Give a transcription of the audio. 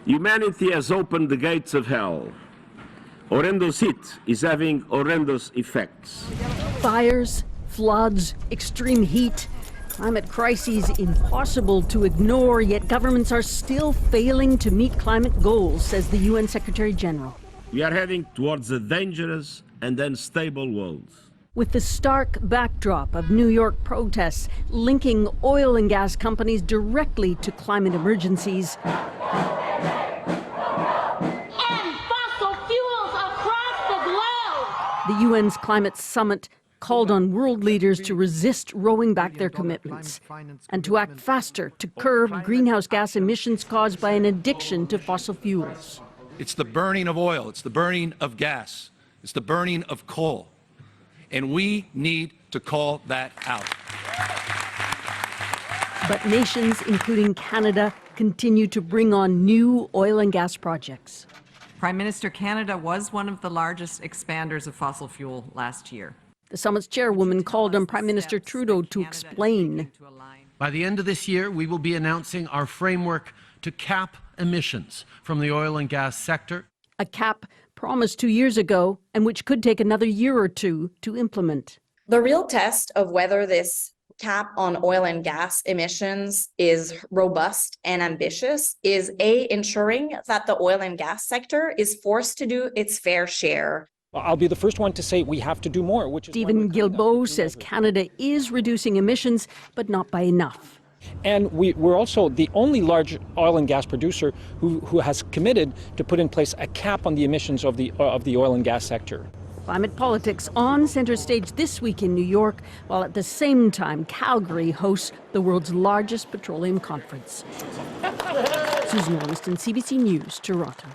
Humanity has opened the gates of hell. Horrendous heat is having horrendous effects. Fires, floods, extreme heat, climate crises impossible to ignore, yet governments are still failing to meet climate goals, says the UN Secretary General. We are heading towards a dangerous and unstable world. With the stark backdrop of New York protests linking oil and gas companies directly to climate emergencies. And fossil fuels across the globe. The UN's climate summit called on world leaders to resist rolling back their commitments and to act faster to curb greenhouse gas emissions caused by an addiction to fossil fuels. It's the burning of oil, it's the burning of gas, it's the burning of coal. And we need to call that out. But nations, including Canada, continue to bring on new oil and gas projects. Prime Minister, Canada was one of the largest expanders of fossil fuel last year. The summit's chairwoman called on Prime Minister Trudeau to explain. By the end of this year, we will be announcing our framework to cap emissions from the oil and gas sector. A cap promised 2 years ago and which could take another year or two to implement. The real test of whether this cap on oil and gas emissions is robust and ambitious is ensuring that the oil and gas sector is forced to do its fair share. I'll be the first one to say we have to do more. Stephen Guilbeault says Canada is reducing emissions, but not by enough. And we're also the only large oil and gas producer who has committed to put in place a cap on the emissions of the oil and gas sector. Climate politics on center stage this week in New York, while at the same time Calgary hosts the world's largest petroleum conference. Susan Ormiston, CBC News, Toronto.